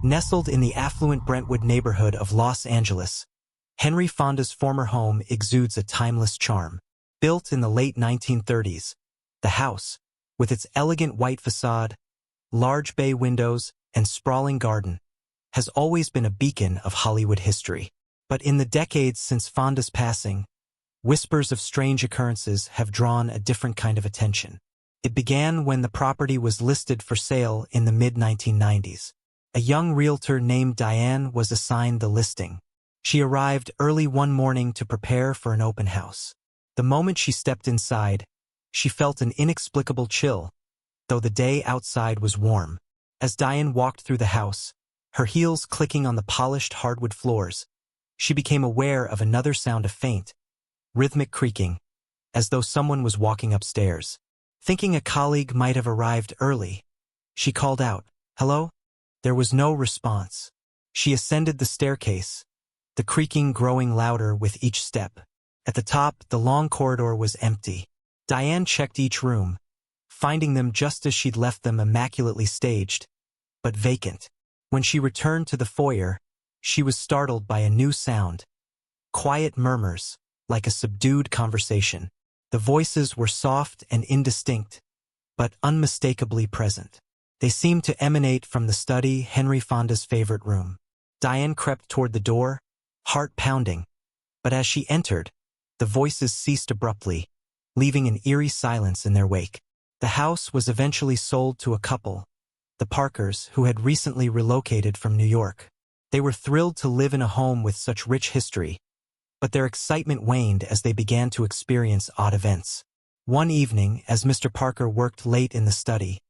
Nestled in the affluent Brentwood neighborhood of Los Angeles, Henry Fonda's former home exudes a timeless charm. Built in the late 1930s, the house, with its elegant white façade, large bay windows, and sprawling garden, has always been a beacon of Hollywood history. But in the decades since Fonda's passing, whispers of strange occurrences have drawn a different kind of attention. It began when the property was listed for sale in the mid-1990s. A young realtor named Diane was assigned the listing. She arrived early one morning to prepare for an open house. The moment she stepped inside, she felt an inexplicable chill, though the day outside was warm. As Diane walked through the house, her heels clicking on the polished hardwood floors, she became aware of another sound, of faint, rhythmic creaking, as though someone was walking upstairs. Thinking a colleague might have arrived early, she called out, "Hello?" There was no response. She ascended the staircase, the creaking growing louder with each step. At the top, the long corridor was empty. Diane checked each room, finding them just as she'd left them, immaculately staged, but vacant. When she returned to the foyer, she was startled by a new sound. Quiet murmurs, like a subdued conversation. The voices were soft and indistinct, but unmistakably present. They seemed to emanate from the study, Henry Fonda's favorite room. Diane crept toward the door, heart pounding, but as she entered, the voices ceased abruptly, leaving an eerie silence in their wake. The house was eventually sold to a couple, the Parkers, who had recently relocated from New York. They were thrilled to live in a home with such rich history, but their excitement waned as they began to experience odd events. One evening, as Mr. Parker worked late in the study,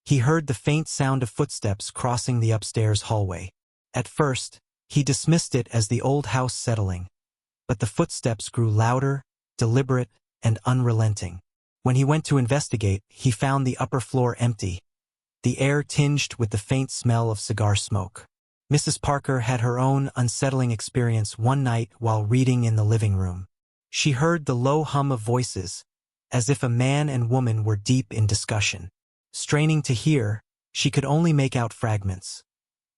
he heard the faint sound of footsteps crossing the upstairs hallway. At first, he dismissed it as the old house settling, but the footsteps grew louder, deliberate, and unrelenting. When he went to investigate, he found the upper floor empty, the air tinged with the faint smell of cigar smoke. Mrs. Parker had her own unsettling experience one night while reading in the living room. She heard the low hum of voices, as if a man and woman were deep in discussion. Straining to hear, she could only make out fragments.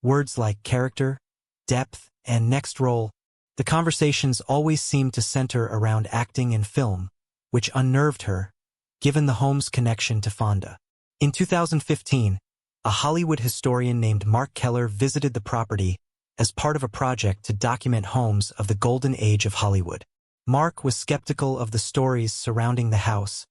Words like character, depth, and next role. The conversations always seemed to center around acting and film, which unnerved her, given the home's connection to Fonda. In 2015, a Hollywood historian named Mark Keller visited the property as part of a project to document homes of the golden age of Hollywood. Mark was skeptical of the stories surrounding the house,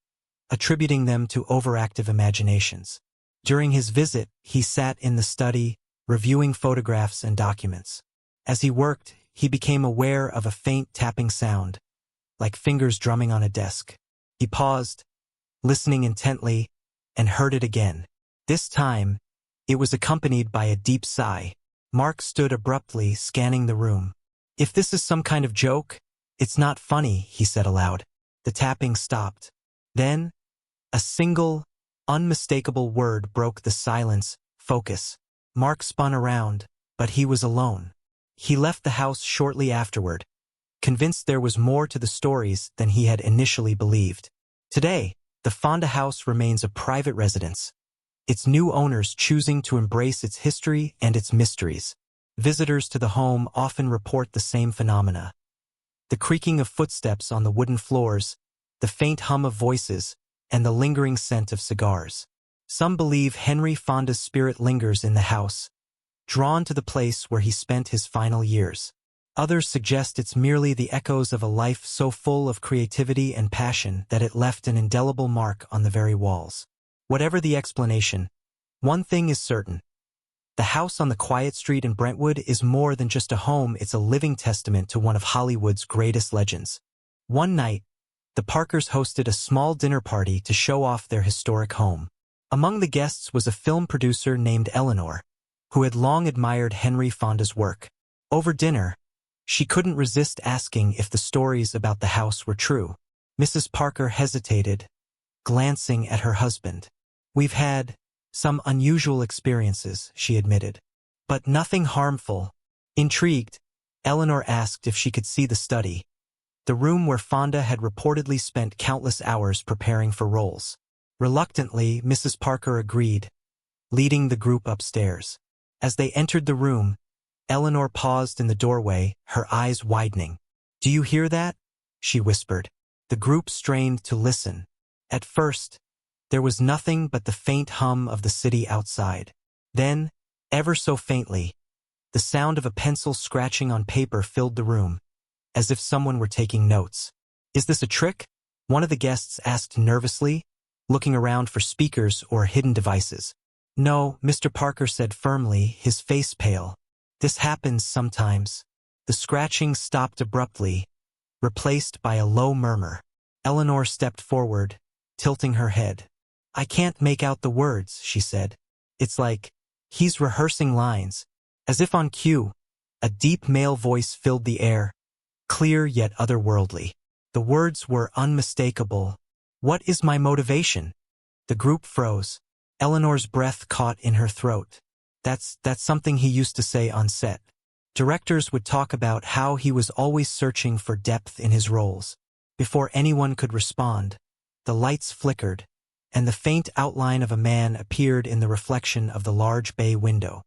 attributing them to overactive imaginations. During his visit, he sat in the study, reviewing photographs and documents. As he worked, he became aware of a faint tapping sound, like fingers drumming on a desk. He paused, listening intently, and heard it again. This time, it was accompanied by a deep sigh. Mark stood abruptly, scanning the room. "If this is some kind of joke, it's not funny," he said aloud. The tapping stopped. Then, a single, unmistakable word broke the silence: focus. Mark spun around, but he was alone. He left the house shortly afterward, convinced there was more to the stories than he had initially believed. Today, the Fonda house remains a private residence, its new owners choosing to embrace its history and its mysteries. Visitors to the home often report the same phenomena: the creaking of footsteps on the wooden floors, the faint hum of voices, and the lingering scent of cigars. Some believe Henry Fonda's spirit lingers in the house, drawn to the place where he spent his final years. Others suggest it's merely the echoes of a life so full of creativity and passion that it left an indelible mark on the very walls. Whatever the explanation, one thing is certain: the house on the quiet street in Brentwood is more than just a home. It's a living testament to one of Hollywood's greatest legends. One night, the Parkers hosted a small dinner party to show off their historic home. Among the guests was a film producer named Eleanor, who had long admired Henry Fonda's work. Over dinner, she couldn't resist asking if the stories about the house were true. Mrs. Parker hesitated, glancing at her husband. "We've had some unusual experiences," she admitted, "but nothing harmful." Intrigued, Eleanor asked if she could see the study, the room where Fonda had reportedly spent countless hours preparing for roles. Reluctantly, Mrs. Parker agreed, leading the group upstairs. As they entered the room, Eleanor paused in the doorway, her eyes widening. "Do you hear that?" she whispered. The group strained to listen. At first, there was nothing but the faint hum of the city outside. Then, ever so faintly, the sound of a pencil scratching on paper filled the room, as if someone were taking notes. "Is this a trick?" one of the guests asked nervously, looking around for speakers or hidden devices. "No," Mr. Parker said firmly, his face pale. "This happens sometimes." The scratching stopped abruptly, replaced by a low murmur. Eleanor stepped forward, tilting her head. "I can't make out the words," she said. "It's like he's rehearsing lines." As if on cue, a deep male voice filled the air, clear yet otherworldly. The words were unmistakable. "What is my motivation?" The group froze. Eleanor's breath caught in her throat. That's something he used to say on set. Directors would talk about how he was always searching for depth in his roles. Before anyone could respond, the lights flickered, and the faint outline of a man appeared in the reflection of the large bay window.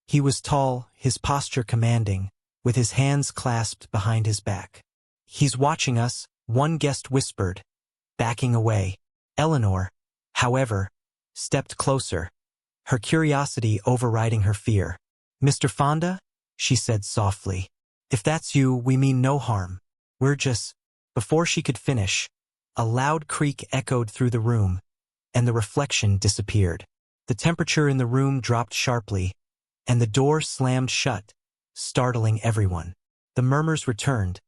He was tall, his posture commanding, with his hands clasped behind his back. "He's watching us," one guest whispered, backing away. Eleanor, however, stepped closer, her curiosity overriding her fear. "Mr. Fonda?" she said softly. "If that's you, we mean no harm. We're just—" Before she could finish, a loud creak echoed through the room, and the reflection disappeared. The temperature in the room dropped sharply, and the door slammed shut, startling everyone. The murmurs returned,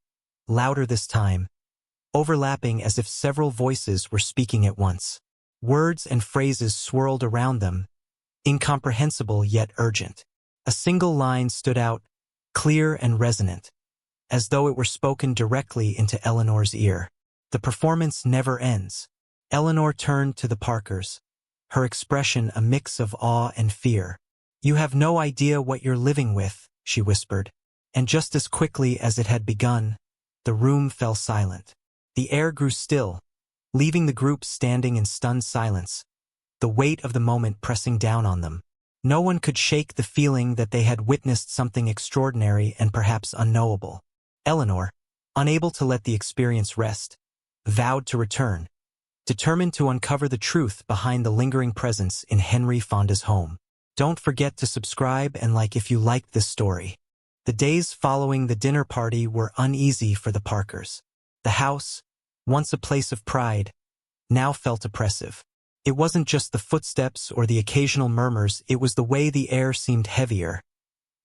louder this time, overlapping as if several voices were speaking at once. Words and phrases swirled around them, incomprehensible yet urgent. A single line stood out, clear and resonant, as though it were spoken directly into Eleanor's ear. "The performance never ends." Eleanor turned to the Parkers, her expression a mix of awe and fear. "You have no idea what you're living with," she whispered. And just as quickly as it had begun, the room fell silent. The air grew still, leaving the group standing in stunned silence, the weight of the moment pressing down on them. No one could shake the feeling that they had witnessed something extraordinary and perhaps unknowable. Eleanor, unable to let the experience rest, vowed to return, determined to uncover the truth behind the lingering presence in Henry Fonda's home. Don't forget to subscribe and like if you liked this story. The days following the dinner party were uneasy for the Parkers. The house, once a place of pride, now felt oppressive. It wasn't just the footsteps or the occasional murmurs, it was the way the air seemed heavier,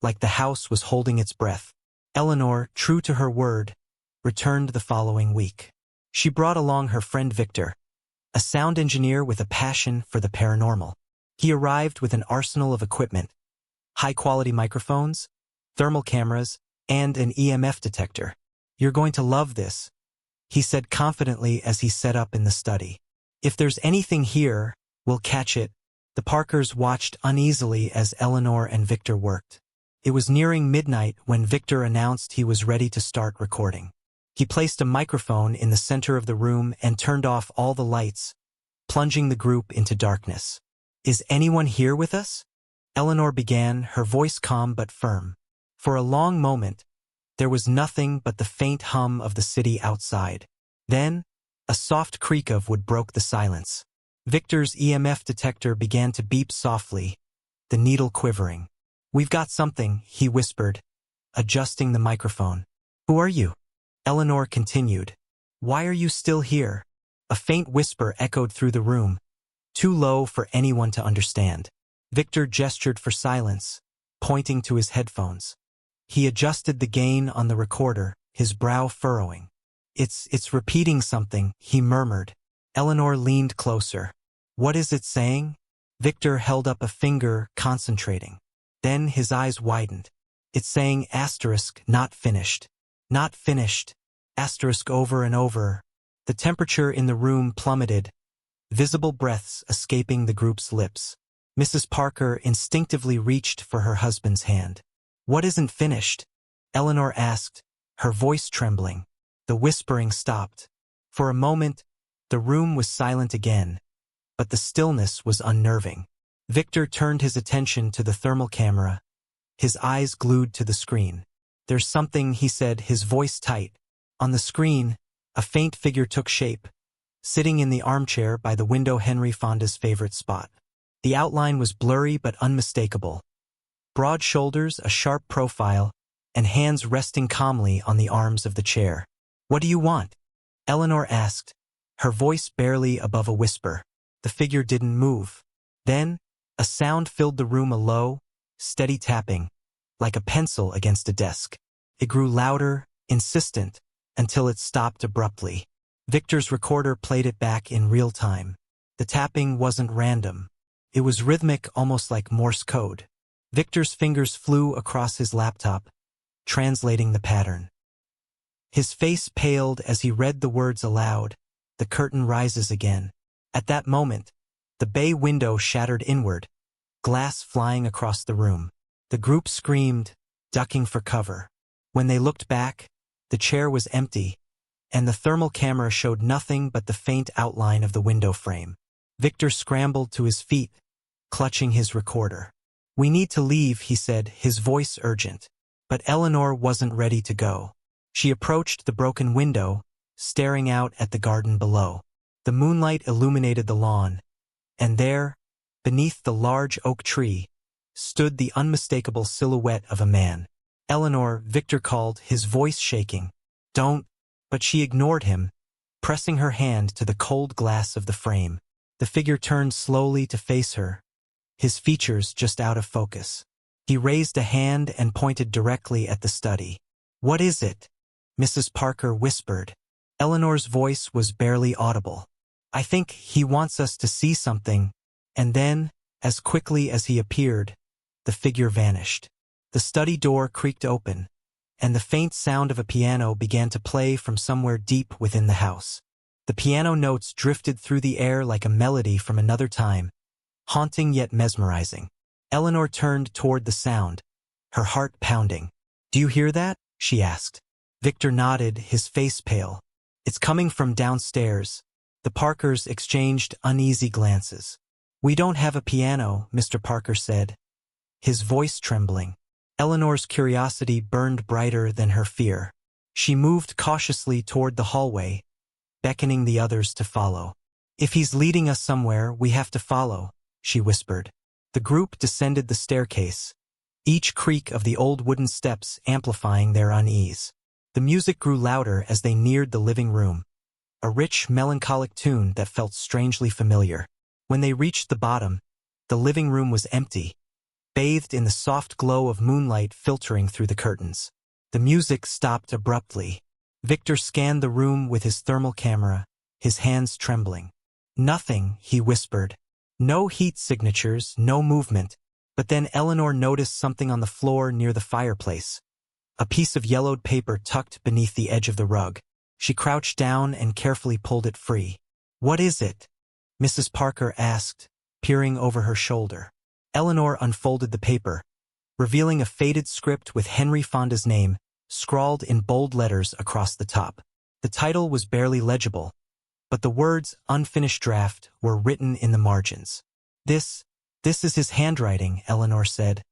like the house was holding its breath. Eleanor, true to her word, returned the following week. She brought along her friend Victor, a sound engineer with a passion for the paranormal. He arrived with an arsenal of equipment, high-quality microphones, thermal cameras, and an EMF detector. "You're going to love this," he said confidently as he set up in the study. "If there's anything here, we'll catch it." The Parkers watched uneasily as Eleanor and Victor worked. It was nearing midnight when Victor announced he was ready to start recording. He placed a microphone in the center of the room and turned off all the lights, plunging the group into darkness. "Is anyone here with us?" Eleanor began, her voice calm but firm. For a long moment, there was nothing but the faint hum of the city outside. Then, a soft creak of wood broke the silence. Victor's EMF detector began to beep softly, the needle quivering. "We've got something," he whispered, adjusting the microphone. "Who are you?" Eleanor continued. "Why are you still here?" A faint whisper echoed through the room, too low for anyone to understand. Victor gestured for silence, pointing to his headphones. He adjusted the gain on the recorder, his brow furrowing. It's repeating something," he murmured. Eleanor leaned closer. "What is it saying?" Victor held up a finger, concentrating. Then his eyes widened. "It's saying asterisk, not finished. Not finished. Asterisk over and over." The temperature in the room plummeted, visible breaths escaping the group's lips. Mrs. Parker instinctively reached for her husband's hand. "What isn't finished?" Eleanor asked, her voice trembling. The whispering stopped. For a moment, the room was silent again, but the stillness was unnerving. Victor turned his attention to the thermal camera, his eyes glued to the screen. "There's something," he said, his voice tight. On the screen, a faint figure took shape, sitting in the armchair by the window, Henry Fonda's favorite spot. The outline was blurry but unmistakable. Broad shoulders, a sharp profile, and hands resting calmly on the arms of the chair. "What do you want?" Eleanor asked, her voice barely above a whisper. The figure didn't move. Then, a sound filled the room, a low, steady tapping, like a pencil against a desk. It grew louder, insistent, until it stopped abruptly. Victor's recorder played it back in real time. The tapping wasn't random. It was rhythmic, almost like Morse code. Victor's fingers flew across his laptop, translating the pattern. His face paled as he read the words aloud. "The curtain rises again." At that moment, the bay window shattered inward, glass flying across the room. The group screamed, ducking for cover. When they looked back, the chair was empty, and the thermal camera showed nothing but the faint outline of the window frame. Victor scrambled to his feet, clutching his recorder. "We need to leave," he said, his voice urgent. But Eleanor wasn't ready to go. She approached the broken window, staring out at the garden below. The moonlight illuminated the lawn, and there, beneath the large oak tree, stood the unmistakable silhouette of a man. "Eleanor," Victor called, his voice shaking. "Don't," but she ignored him, pressing her hand to the cold glass of the frame. The figure turned slowly to face her, his features just out of focus. He raised a hand and pointed directly at the study. "What is it?" Mrs. Parker whispered. Eleanor's voice was barely audible. "I think he wants us to see something," and then, as quickly as he appeared, the figure vanished. The study door creaked open, and the faint sound of a piano began to play from somewhere deep within the house. The piano notes drifted through the air like a melody from another time, haunting yet mesmerizing. Eleanor turned toward the sound, her heart pounding. "Do you hear that?" she asked. Victor nodded, his face pale. "It's coming from downstairs." The Parkers exchanged uneasy glances. "We don't have a piano," Mr. Parker said, his voice trembling. Eleanor's curiosity burned brighter than her fear. She moved cautiously toward the hallway, beckoning the others to follow. "If he's leading us somewhere, we have to follow," she whispered. The group descended the staircase, each creak of the old wooden steps amplifying their unease. The music grew louder as they neared the living room, a rich, melancholic tune that felt strangely familiar. When they reached the bottom, the living room was empty, bathed in the soft glow of moonlight filtering through the curtains. The music stopped abruptly. Victor scanned the room with his thermal camera, his hands trembling. "Nothing," he whispered. "No heat signatures, no movement." But then Eleanor noticed something on the floor near the fireplace, a piece of yellowed paper tucked beneath the edge of the rug. She crouched down and carefully pulled it free. "What is it?" Mrs. Parker asked, peering over her shoulder. Eleanor unfolded the paper, revealing a faded script with Henry Fonda's name scrawled in bold letters across the top. The title was barely legible, but the words "unfinished draft" were written in the margins. This is his handwriting," Eleanor said,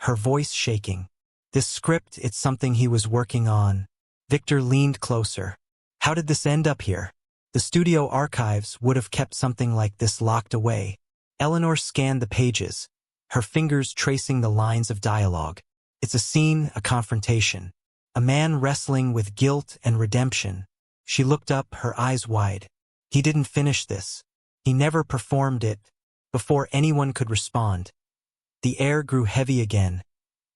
her voice shaking. "This script, it's something he was working on." Victor leaned closer. "How did this end up here?" "The studio archives would have kept something like this locked away." Eleanor scanned the pages, her fingers tracing the lines of dialogue. "It's a scene, a confrontation. A man wrestling with guilt and redemption." She looked up, her eyes wide. "He didn't finish this. He never performed it." Before anyone could respond, the air grew heavy again,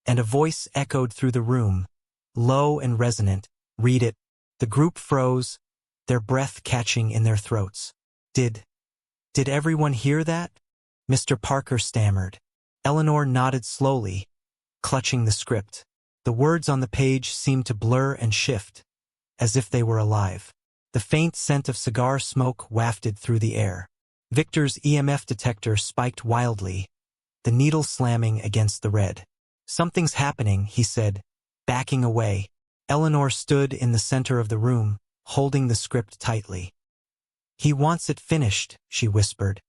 and a voice echoed through the room, low and resonant. "Read it." The group froze, their breath catching in their throats. Did everyone hear that?" Mr. Parker stammered. Eleanor nodded slowly, clutching the script. The words on the page seemed to blur and shift, as if they were alive. The faint scent of cigar smoke wafted through the air. Victor's EMF detector spiked wildly, the needle slamming against the red. "Something's happening," he said, backing away. Eleanor stood in the center of the room, holding the script tightly. "He wants it finished," she whispered.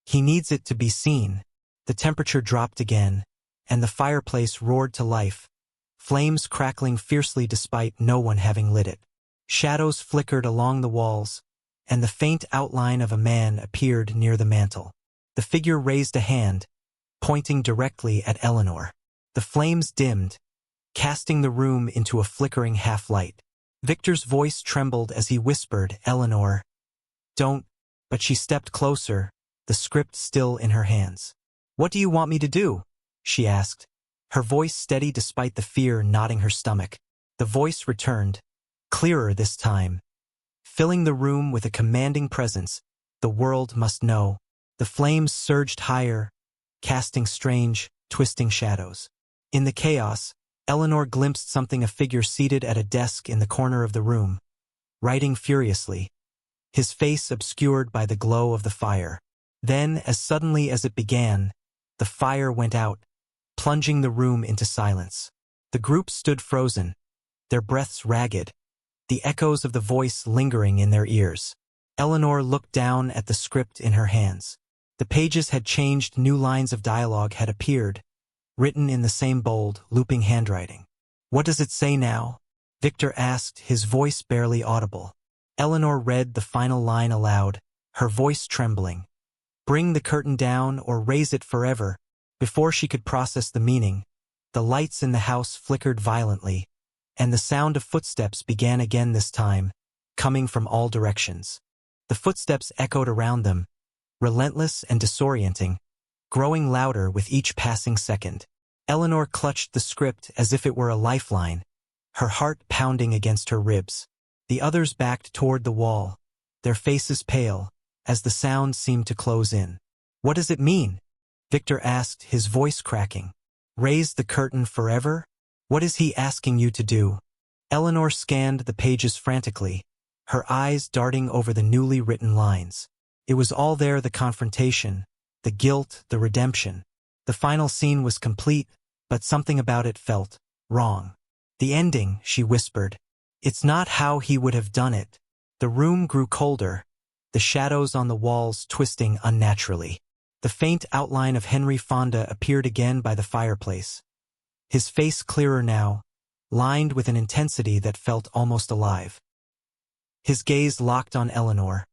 "He needs it to be seen." The temperature dropped again, and the fireplace roared to life, flames crackling fiercely despite no one having lit it. Shadows flickered along the walls, and the faint outline of a man appeared near the mantel. The figure raised a hand, pointing directly at Eleanor. The flames dimmed, casting the room into a flickering half-light. Victor's voice trembled as he whispered, "Eleanor, don't," but she stepped closer, the script still in her hands. "What do you want me to do?" she asked, her voice steady despite the fear knotting her stomach. The voice returned, clearer this time, filling the room with a commanding presence. "The world must know." The flames surged higher, casting strange, twisting shadows. In the chaos, Eleanor glimpsed a figure seated at a desk in the corner of the room, writing furiously, his face obscured by the glow of the fire. Then, as suddenly as it began, the fire went out, plunging the room into silence. The group stood frozen, their breaths ragged, the echoes of the voice lingering in their ears. Eleanor looked down at the script in her hands. The pages had changed, new lines of dialogue had appeared, written in the same bold, looping handwriting. "What does it say now?" Victor asked, his voice barely audible. Eleanor read the final line aloud, her voice trembling. "Bring the curtain down or raise it forever." Before she could process the meaning, the lights in the house flickered violently, and the sound of footsteps began again, this time, coming from all directions. The footsteps echoed around them, relentless and disorienting, growing louder with each passing second. Eleanor clutched the script as if it were a lifeline, her heart pounding against her ribs. The others backed toward the wall, their faces pale, as the sound seemed to close in. "What does it mean?" Victor asked, his voice cracking. "Raise the curtain forever? What is he asking you to do?" Eleanor scanned the pages frantically, her eyes darting over the newly written lines. It was all there, the confrontation, the guilt, the redemption. The final scene was complete, but something about it felt wrong. "The ending," she whispered. "It's not how he would have done it." The room grew colder, the shadows on the walls twisting unnaturally. The faint outline of Henry Fonda appeared again by the fireplace, his face clearer now, lined with an intensity that felt almost alive. His gaze locked on Eleanor,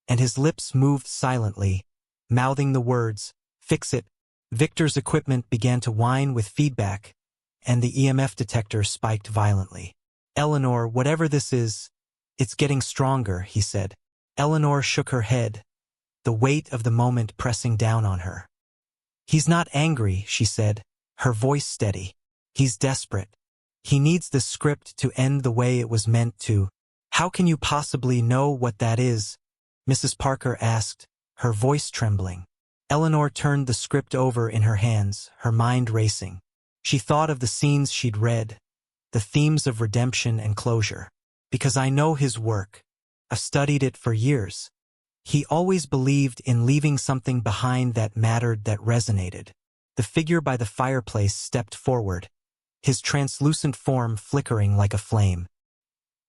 and his lips moved silently, mouthing the words, "Fix it." Victor's equipment began to whine with feedback, and the EMF detector spiked violently. "Eleanor, whatever this is, it's getting stronger," he said. Eleanor shook her head, the weight of the moment pressing down on her. "He's not angry," she said, her voice steady. "He's desperate. He needs this script to end the way it was meant to." "How can you possibly know what that is?" Mrs. Parker asked, her voice trembling. Eleanor turned the script over in her hands, her mind racing. She thought of the scenes she'd read, the themes of redemption and closure. "Because I know his work. I've studied it for years. He always believed in leaving something behind that mattered, that resonated." The figure by the fireplace stepped forward, his translucent form flickering like a flame.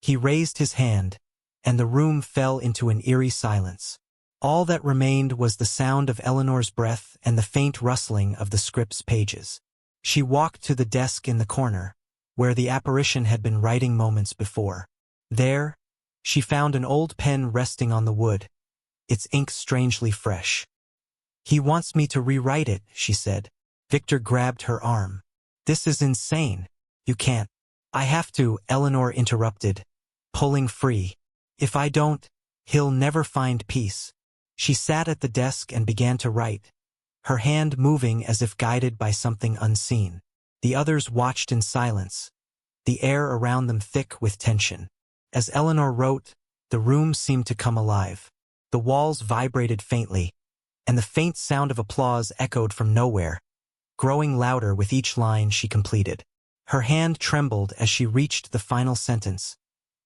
He raised his hand, and the room fell into an eerie silence. All that remained was the sound of Eleanor's breath and the faint rustling of the script's pages. She walked to the desk in the corner, where the apparition had been writing moments before. There, she found an old pen resting on the wood, its ink strangely fresh. "He wants me to rewrite it," she said. Victor grabbed her arm. "This is insane. You can't." "I have to," Eleanor interrupted, pulling free. "If I don't, he'll never find peace." She sat at the desk and began to write, her hand moving as if guided by something unseen. The others watched in silence, the air around them thick with tension. As Eleanor wrote, the room seemed to come alive. The walls vibrated faintly, and the faint sound of applause echoed from nowhere, growing louder with each line she completed. Her hand trembled as she reached the final sentence,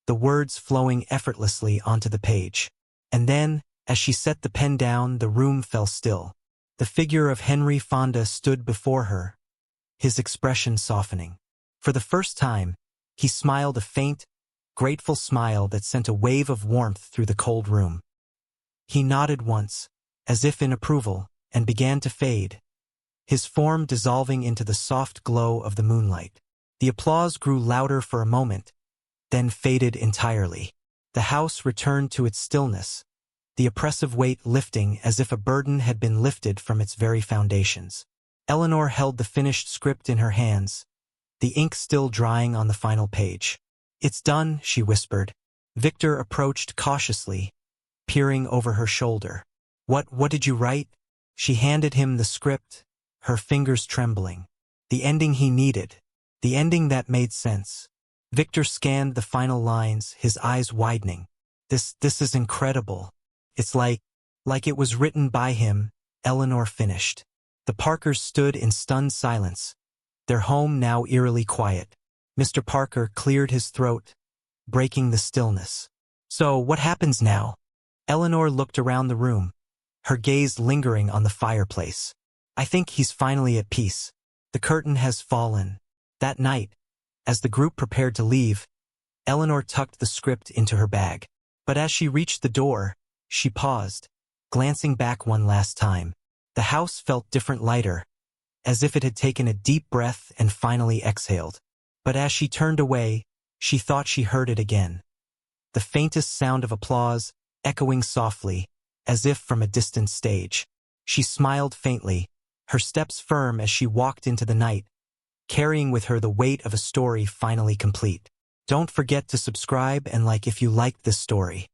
the words flowing effortlessly onto the page. And then, as she set the pen down, the room fell still. The figure of Henry Fonda stood before her, his expression softening. For the first time, he smiled, a faint, grateful smile that sent a wave of warmth through the cold room. He nodded once, as if in approval, and began to fade, his form dissolving into the soft glow of the moonlight. The applause grew louder for a moment, then faded entirely. The house returned to its stillness, the oppressive weight lifting as if a burden had been lifted from its very foundations. Eleanor held the finished script in her hands, the ink still drying on the final page. "It's done," she whispered. Victor approached cautiously, peering over her shoulder. What did you write?" She handed him the script, her fingers trembling. The ending he needed. The ending that made sense. Victor scanned the final lines, his eyes widening. This is incredible. It's like it was written by him," Eleanor finished. The Parkers stood in stunned silence, their home now eerily quiet. Mr. Parker cleared his throat, breaking the stillness. "So, what happens now?" Eleanor looked around the room, her gaze lingering on the fireplace. "I think he's finally at peace. The curtain has fallen." That night, as the group prepared to leave, Eleanor tucked the script into her bag. But as she reached the door, she paused, glancing back one last time. The house felt different, lighter, as if it had taken a deep breath and finally exhaled. But as she turned away, she thought she heard it again. The faintest sound of applause, echoing softly, as if from a distant stage. She smiled faintly, her steps firm as she walked into the night, carrying with her the weight of a story finally complete. Don't forget to subscribe and like if you liked this story.